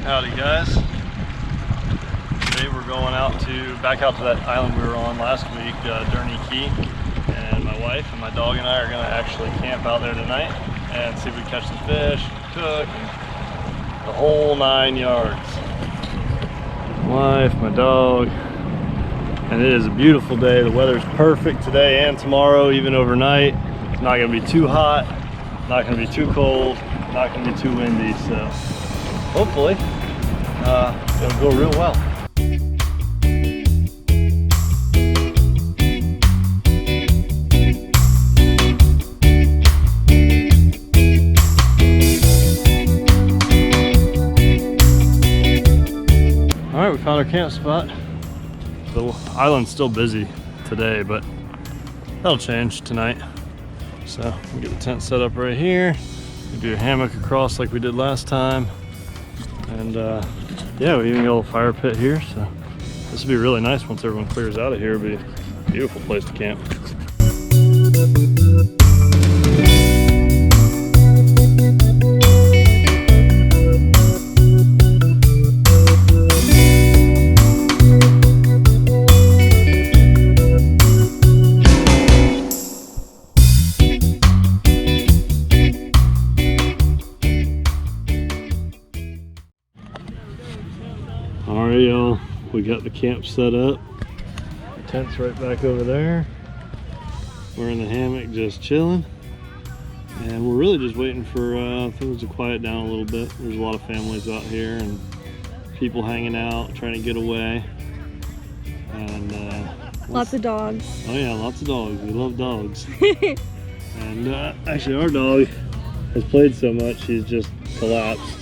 Howdy guys. Today we're going back out to that island we were on last week, Durney Key. And my wife and my dog and I are gonna actually camp out there tonight and see if we can catch some fish, cook, and the whole 9 yards. Wife, my dog, and it is a beautiful day. The weather's perfect today and tomorrow, even overnight. It's not gonna be too hot, not gonna be too cold, not gonna be too windy, so hopefully it'll go real well. All right, we found our camp spot. The island's still busy today, but that'll change tonight. So we get the tent set up right here. We do a hammock across like we did last time. And yeah, we even got a little fire pit here. So this will be really nice once everyone clears out of here. It'll be a beautiful place to camp. All right, y'all, we got the camp set up. The tent's right back over there. We're in the hammock just chilling. And we're really just waiting for things to quiet down a little bit. There's a lot of families out here and people hanging out, trying to get away. And lots of dogs. Oh yeah, lots of dogs. We love dogs. And actually our dog has played so much, he's just collapsed.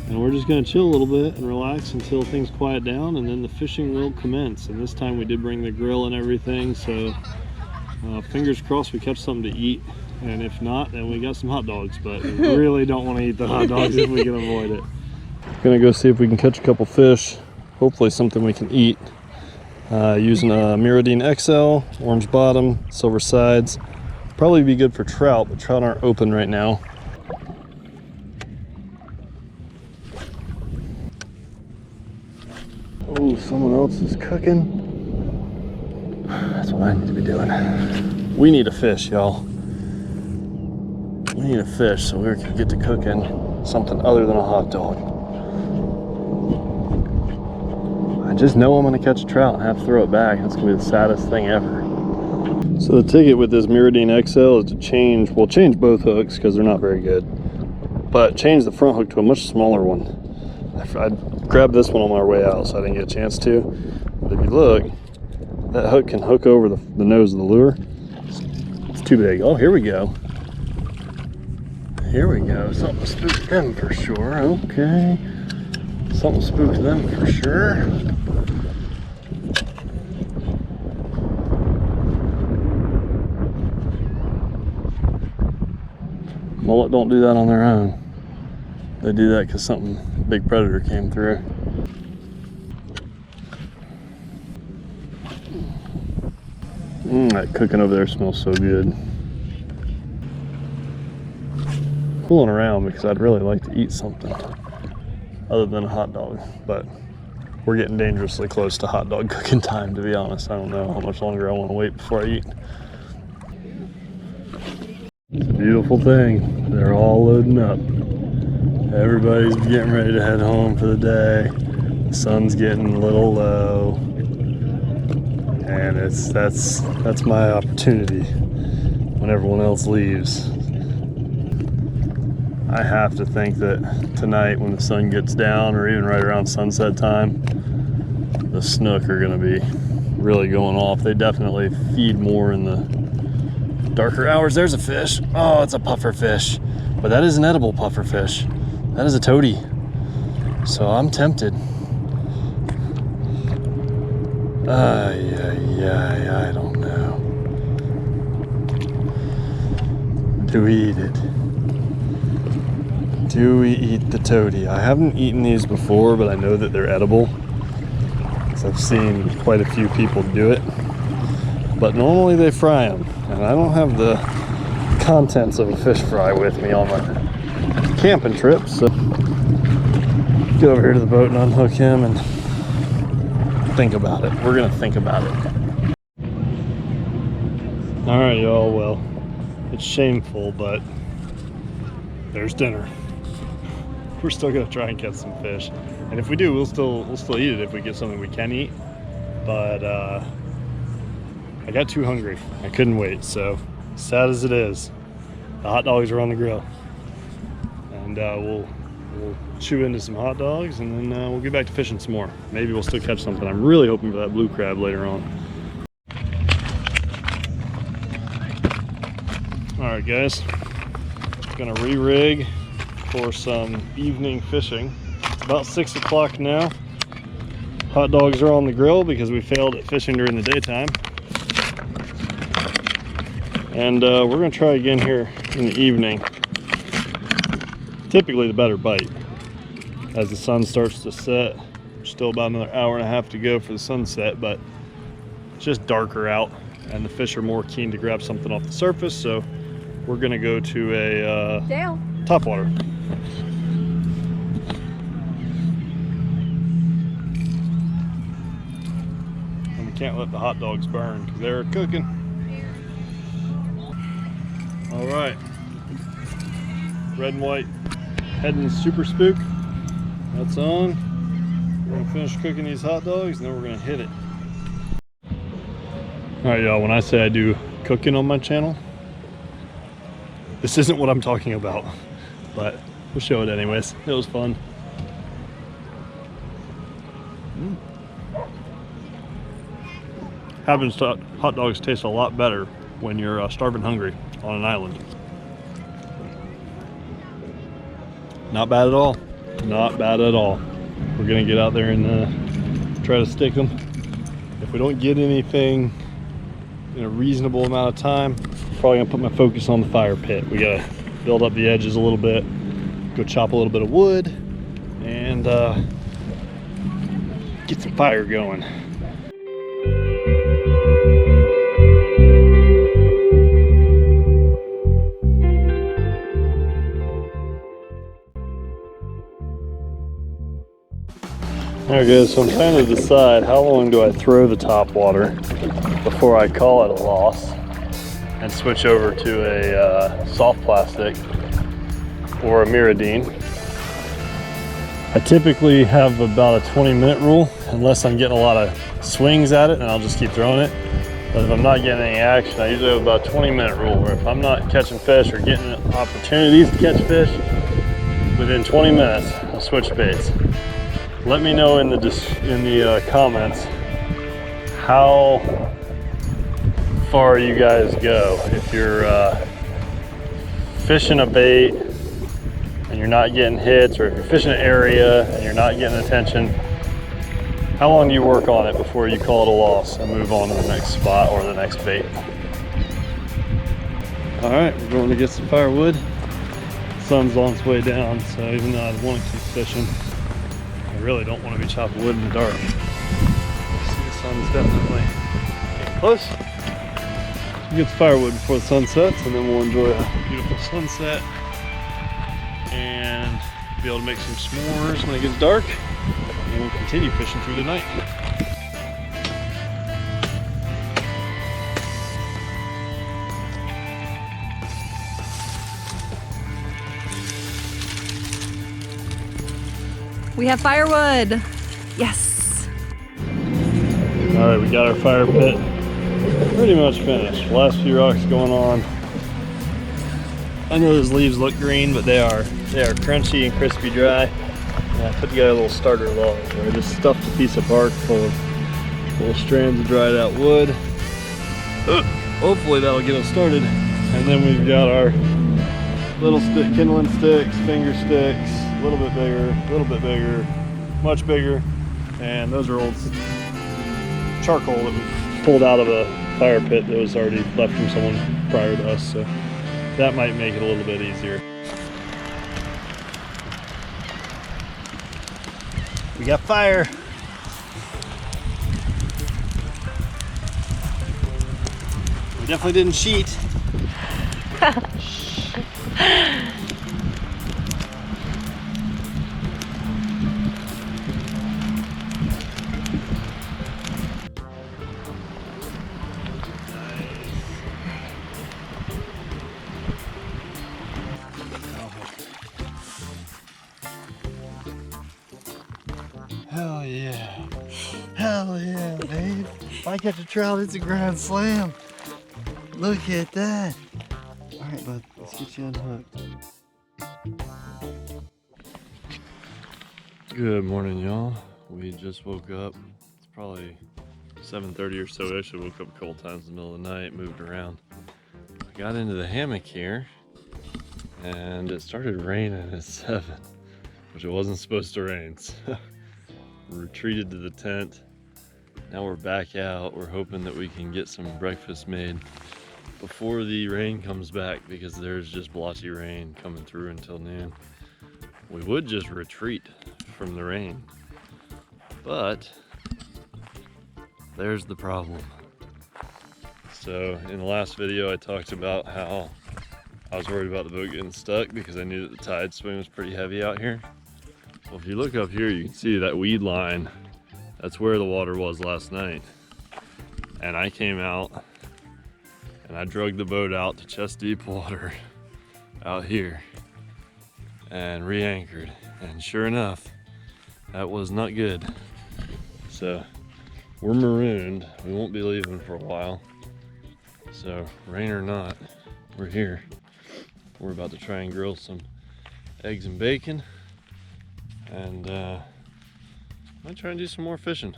And we're just gonna chill a little bit and relax until things quiet down, and then the fishing will commence. And this time we did bring the grill and everything, so fingers crossed we catch something to eat. And if not, then we got some hot dogs, but we really don't want to eat the hot dogs if we can avoid it. Gonna go see if we can catch a couple fish, hopefully something we can eat. Using a marooned XL, orange bottom, silver sides. Probably be good for trout, but trout aren't open right now. Oh, someone else is cooking. That's what I need to be doing. We need a fish, y'all. We need a fish so we can get to cooking something other than a hot dog. I just know I'm gonna catch a trout and have to throw it back. That's gonna be the saddest thing ever. So the ticket with this marooned XL is to change both hooks because they're not very good, but change the front hook to a much smaller one. I grabbed this one on our way out, so I didn't get a chance to. But if you look, that hook can hook over the nose of the lure. It's too big. Oh, here we go. Here we go. Something spooked them for sure. Okay. Something spooked them for sure. Mullet don't do that on their own. They do that because something big predator came through. That cooking over there smells so good. Fooling around because I'd really like to eat something other than a hot dog, but we're getting dangerously close to hot dog cooking time, to be honest. I don't know how much longer I want to wait before I eat. It's a beautiful thing. They're all loading up. Everybody's getting ready to head home for the day. The sun's getting a little low, and that's my opportunity when everyone else leaves. I have to think that tonight when the sun gets down, or even right around sunset time, the snook are gonna be really going off. They definitely feed more in the darker hours. There's a fish. Oh, it's a puffer fish, but that is an edible puffer fish. That is a toady, so I'm tempted. I don't know. Do we eat it? Do we eat the toady? I haven't eaten these before, but I know that they're edible, because I've seen quite a few people do it. But normally they fry them, and I don't have the contents of a fish fry with me on my camping trip, so get over here to the boat and unhook him and think about it. We're gonna think about it. All right, y'all. Well, it's shameful, but there's dinner. We're still gonna try and catch some fish, and if we do, we'll still eat it if we get something we can eat. But I got too hungry. I couldn't wait. So sad as it is, the hot dogs are on the grill, and we'll chew into some hot dogs, and then we'll get back to fishing some more. Maybe we'll still catch something. I'm really hoping for that blue crab later on. All right, guys, gonna re-rig for some evening fishing. It's about 6 o'clock now. Hot dogs are on the grill because we failed at fishing during the daytime. And we're gonna try again here in the evening. Typically the better bite. As the sun starts to set, still about another hour and a half to go for the sunset, but it's just darker out and the fish are more keen to grab something off the surface, so we're gonna go to a topwater. And we can't let the hot dogs burn because they're cooking. All right, red and white heading super spook. That's on. We're gonna finish cooking these hot dogs and then we're gonna hit it. All right, y'all, when I say I do cooking on my channel, this isn't what I'm talking about, but we'll show it anyways. It was fun. Having hot dogs taste a lot better when you're starving hungry on an island. Not bad at all. Not bad at all. We're gonna get out there and try to stick them. If we don't get anything in a reasonable amount of time, I'm probably gonna put my focus on the fire pit. We gotta build up the edges a little bit, go chop a little bit of wood, and get some fire going. Alright guys, so I'm trying to decide how long do I throw the top water before I call it a loss and switch over to a soft plastic or a Miradine. I typically have about a 20-minute rule, unless I'm getting a lot of swings at it, and I'll just keep throwing it. But if I'm not getting any action, I usually have about a 20-minute rule, where if I'm not catching fish or getting opportunities to catch fish, within 20 minutes, I'll switch baits. Let me know in the comments how far you guys go. If you're fishing a bait and you're not getting hits, or if you're fishing an area and you're not getting attention, how long do you work on it before you call it a loss and move on to the next spot or the next bait? All right, we're going to get some firewood. The sun's on its way down, so even though I want to keep fishing, I really don't want to be chopping wood in the dark. See, the sun's definitely getting close. We'll get the firewood before the sun sets, and then we'll enjoy a beautiful sunset and be able to make some s'mores when it gets dark, and we'll continue fishing through the night. We have firewood. Yes. All right, we got our fire pit pretty much finished. Last few rocks going on. I know those leaves look green, but they are crunchy and crispy dry. And I put together a little starter log where I just stuffed a piece of bark full of little strands of dried out wood. Hopefully that'll get us started. And then we've got our little kindling sticks, finger sticks, a little bit bigger, much bigger, and those are old charcoal that we pulled out of a fire pit that was already left from someone prior to us, so that might make it a little bit easier. We got fire. We definitely didn't cheat. Hell yeah. Hell yeah, babe. If I catch a trout, it's a grand slam. Look at that. All right, bud, let's get you unhooked. Good morning, y'all. We just woke up. It's probably 7:30 or so. We actually woke up a couple times in the middle of the night, moved around. I got into the hammock here and it started raining at 7, which it wasn't supposed to rain. So we retreated to the tent. Now we're back out. We're hoping that we can get some breakfast made before the rain comes back, because there's just blotchy rain coming through until noon. We would just retreat from the rain, but there's the problem. So in the last video I talked about how I was worried about the boat getting stuck because I knew that the tide swing was pretty heavy out here. Well, if you look up here, you can see that weed line. That's where the water was last night. And I came out and I dragged the boat out to chest deep water out here and re-anchored. And sure enough, that was not good. So we're marooned. We won't be leaving for a while. So rain or not, we're here. We're about to try and grill some eggs and bacon, and might try and do some more fishing.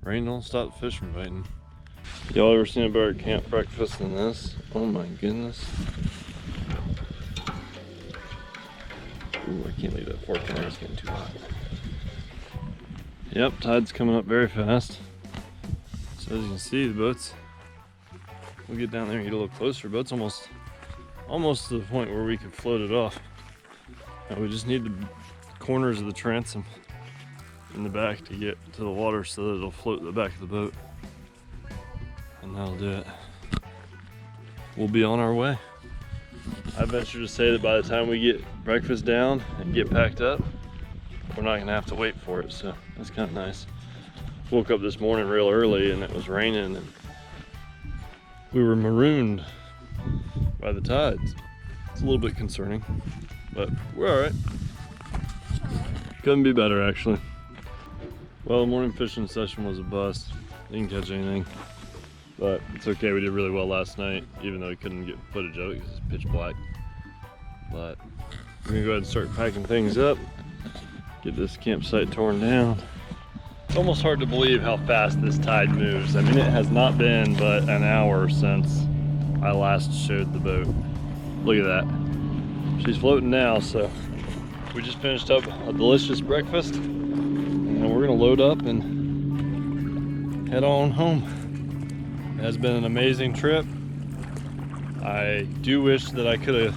Rain don't stop the fish from biting. Y'all ever seen a better camp breakfast than this? Oh my goodness. Ooh, I can't leave that fork in there, it's getting too hot. Yep, tide's coming up very fast. So as you can see, the boat's, we'll get down there and get a little closer. Boat's almost to the point where we can float it off. And we just need the corners of the transom in the back to get to the water so that it'll float the back of the boat. And that'll do it. We'll be on our way. I venture to say that by the time we get breakfast down and get packed up, we're not gonna have to wait for it, so that's kind of nice. Woke up this morning real early and it was raining and we were marooned by the tides. It's a little bit concerning, but we're all right. Couldn't be better, actually. Well, the morning fishing session was a bust. Didn't catch anything, but it's okay. We did really well last night, even though we couldn't get footage of it because it's pitch black. But we're gonna go ahead and start packing things up, get this campsite torn down. It's almost hard to believe how fast this tide moves. I mean, it has not been but an hour since I last showed the boat. Look at that. She's floating now, so we just finished up a delicious breakfast and we're gonna load up and head on home. It has been an amazing trip. I do wish that I could have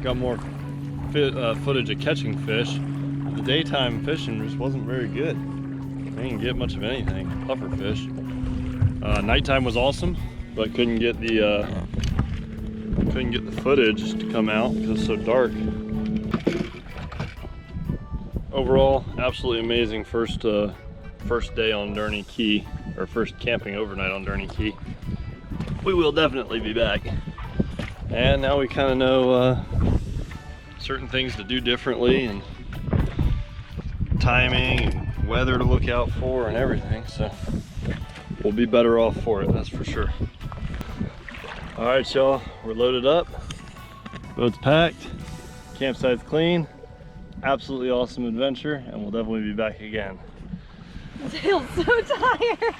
got more footage of catching fish. The daytime fishing just wasn't very good. I didn't get much of anything, puffer fish. Nighttime was awesome, but couldn't get the footage to come out because it's so dark. Overall, absolutely amazing first day on Durney Key, or first camping overnight on Durney Key. We will definitely be back. And now we kind of know certain things to do differently and timing and weather to look out for and everything, so we'll be better off for it, that's for sure. All right, y'all, we're loaded up, boat's packed, campsite's clean, absolutely awesome adventure, and we'll definitely be back again. I feel so tired.